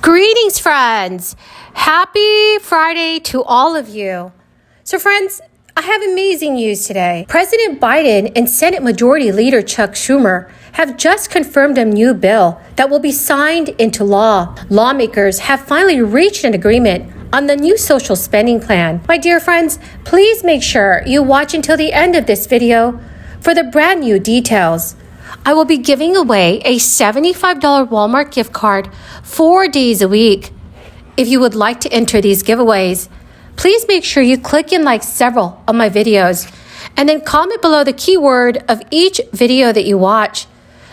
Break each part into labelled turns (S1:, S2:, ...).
S1: Greetings, friends. Happy Friday to all of you. So, friends, I have amazing news today. President Biden and Senate Majority Leader Chuck Schumer have just confirmed a new bill that will be signed into law. Lawmakers have finally reached an agreement on the new social spending plan. My dear friends, please make sure you watch until the end of this video for the brand new details. I will be giving away a $75 Walmart gift card 4 days a week. If you would like to enter these giveaways, please make sure you click and like several of my videos and then comment below the keyword of each video that you watch.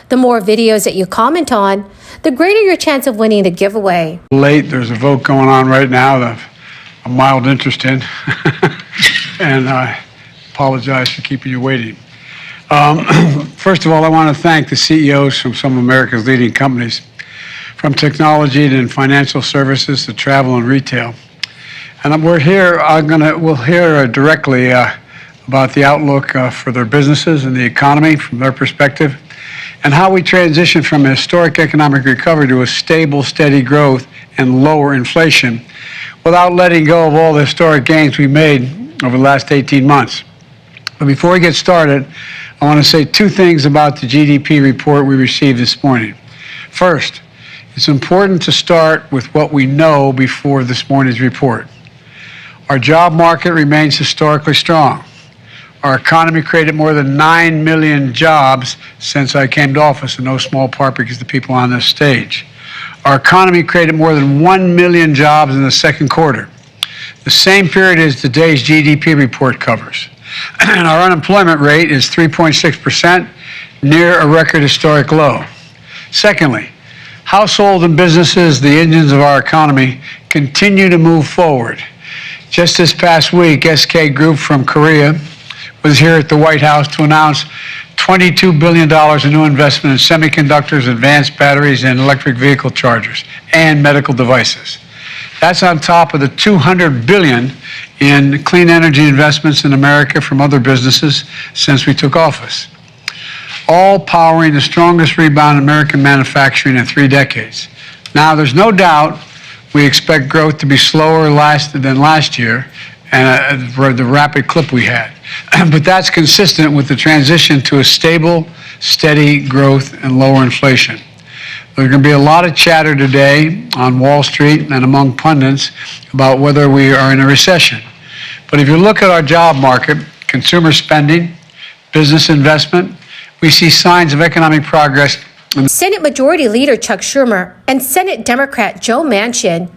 S1: The more videos that you comment on, the greater your chance of winning the giveaway.
S2: There's a vote going on right now that a mild interest in, and I apologize for keeping you waiting. First of all, I want to thank the CEOs from some of America's leading companies, from technology to financial services to travel and retail. And we'll hear directly about the outlook for their businesses and the economy from their perspective, and how we transition from a historic economic recovery to a stable, steady growth and lower inflation without letting go of all the historic gains we made over the last 18 months. But before we get started, I want to say two things about the GDP report we received this morning. First, it's important to start with what we know before this morning's report. Our job market remains historically strong. Our economy created more than 9 million jobs since I came to office, in no small part because of the people on this stage. Our economy created more than 1 million jobs in the second quarter, the same period as today's GDP report covers. And our unemployment rate is 3.6%, near a record historic low. Secondly, households and businesses, the engines of our economy, continue to move forward. Just this past week, SK Group from Korea was here at the White House to announce $22 billion in new investment in semiconductors, advanced batteries, and electric vehicle chargers, and medical devices. That's on top of the $200 billion in clean energy investments in America from other businesses since we took office, all powering the strongest rebound in American manufacturing in 3 decades. Now, there's no doubt we expect growth to be slower than last year and the rapid clip we had. But that's consistent with the transition to a stable, steady growth and lower inflation. There's going to be a lot of chatter today on Wall Street and among pundits about whether we are in a recession. But if you look at our job market, consumer spending, business investment, we see signs of economic progress.
S1: Senate Majority Leader Chuck Schumer and Senate Democrat Joe Manchin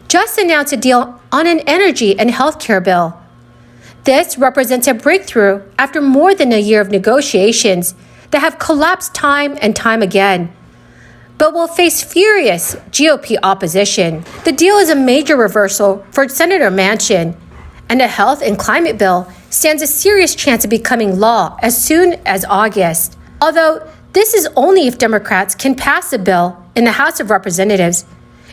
S1: just announced a deal on an energy and healthcare bill. This represents a breakthrough after more than a year of negotiations that have collapsed time and time again, but will face furious GOP opposition. The deal is a major reversal for Senator Manchin, and a health and climate bill stands a serious chance of becoming law as soon as August. Although this is only if Democrats can pass a bill in the House of Representatives,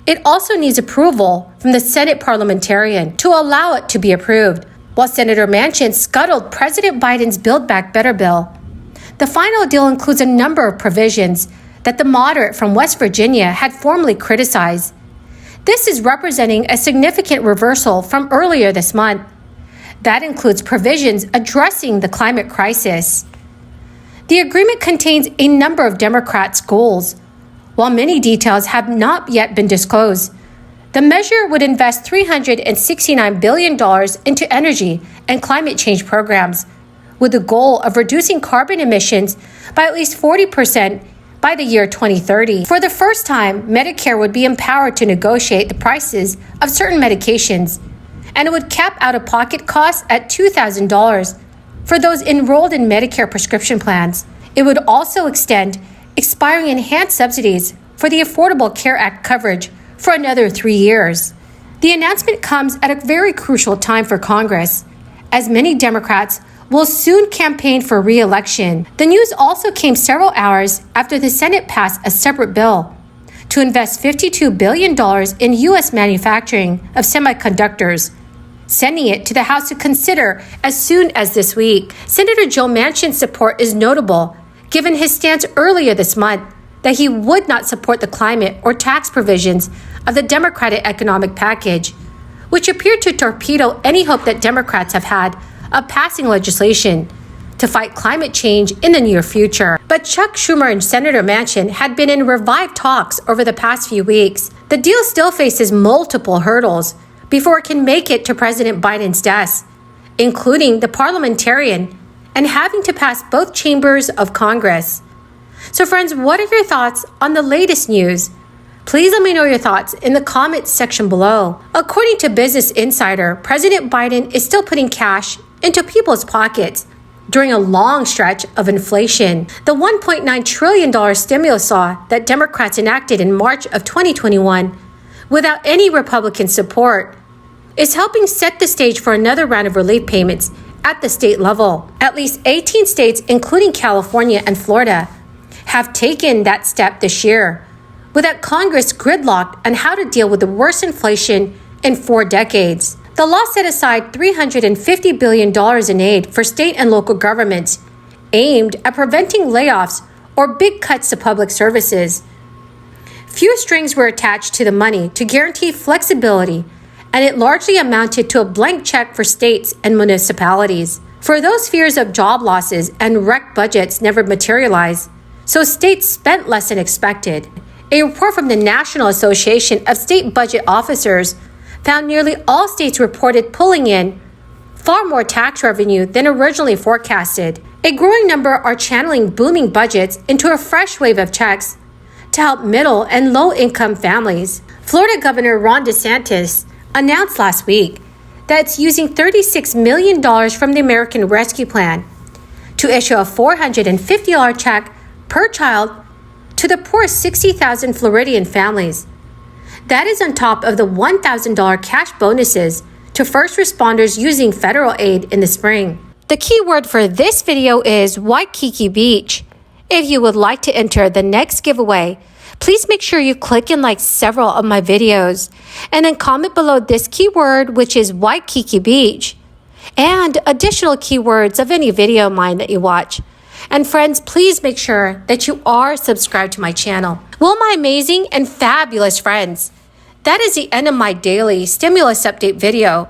S1: it also needs approval from the Senate parliamentarian to allow it to be approved, while Senator Manchin scuttled President Biden's Build Back Better bill. The final deal includes a number of provisions that the moderate from West Virginia had formally criticized. This is representing a significant reversal from earlier this month. That includes provisions addressing the climate crisis. The agreement contains a number of Democrats' goals. While many details have not yet been disclosed, the measure would invest $369 billion into energy and climate change programs, with the goal of reducing carbon emissions by at least 40% by the year 2030. For the first time, Medicare would be empowered to negotiate the prices of certain medications, and it would cap out-of-pocket costs at $2,000 for those enrolled in Medicare prescription plans. It would also extend expiring enhanced subsidies for the Affordable Care Act coverage for another 3 years. The announcement comes at a very crucial time for Congress, as many Democrats will soon campaign for re-election. The news also came several hours after the Senate passed a separate bill to invest $52 billion in U.S. manufacturing of semiconductors, sending it to the House to consider as soon as this week. Senator Joe Manchin's support is notable, given his stance earlier this month that he would not support the climate or tax provisions of the Democratic economic package, which appeared to torpedo any hope that Democrats have had of passing legislation to fight climate change in the near future. But Chuck Schumer and Senator Manchin had been in revived talks over the past few weeks. The deal still faces multiple hurdles before it can make it to President Biden's desk, including the parliamentarian and having to pass both chambers of Congress. So friends, what are your thoughts on the latest news? Please let me know your thoughts in the comments section below. According to Business Insider, President Biden is still putting cash into people's pockets during a long stretch of inflation. The $1.9 trillion stimulus law that Democrats enacted in March of 2021 without any Republican support is helping set the stage for another round of relief payments at the state level. At least 18 states, including California and Florida, have taken that step this year, without Congress gridlocked on how to deal with the worst inflation in 4 decades. The law set aside $350 billion in aid for state and local governments aimed at preventing layoffs or big cuts to public services. Few strings were attached to the money to guarantee flexibility, and it largely amounted to a blank check for states and municipalities. For those fears of job losses and wrecked budgets never materialized, so states spent less than expected. A report from the National Association of State Budget Officers found nearly all states reported pulling in far more tax revenue than originally forecasted. A growing number are channeling booming budgets into a fresh wave of checks to help middle and low-income families. Florida Governor Ron DeSantis announced last week that it's using $36 million from the American Rescue Plan to issue a $450 check per child to the poor 60,000 Floridian families. That is on top of the $1,000 cash bonuses to first responders using federal aid in the spring. The key word for this video is Waikiki Beach. If you would like to enter the next giveaway, please make sure you click and like several of my videos, and then comment below this keyword, which is Waikiki Beach, and additional keywords of any video of mine that you watch. And friends, please make sure that you are subscribed to my channel. Well, my amazing and fabulous friends, that is the end of my daily stimulus update video.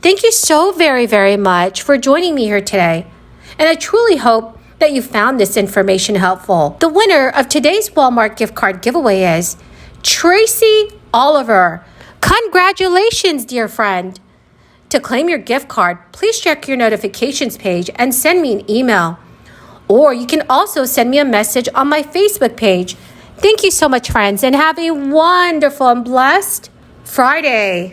S1: Thank you so very, very much for joining me here today. And I truly hope that you found this information helpful. The winner of today's Walmart gift card giveaway is Tracy Oliver. Congratulations, dear friend. To claim your gift card, please check your notifications page and send me an email. Or you can also send me a message on my Facebook page. Thank you so much, friends, and have a wonderful and blessed Friday.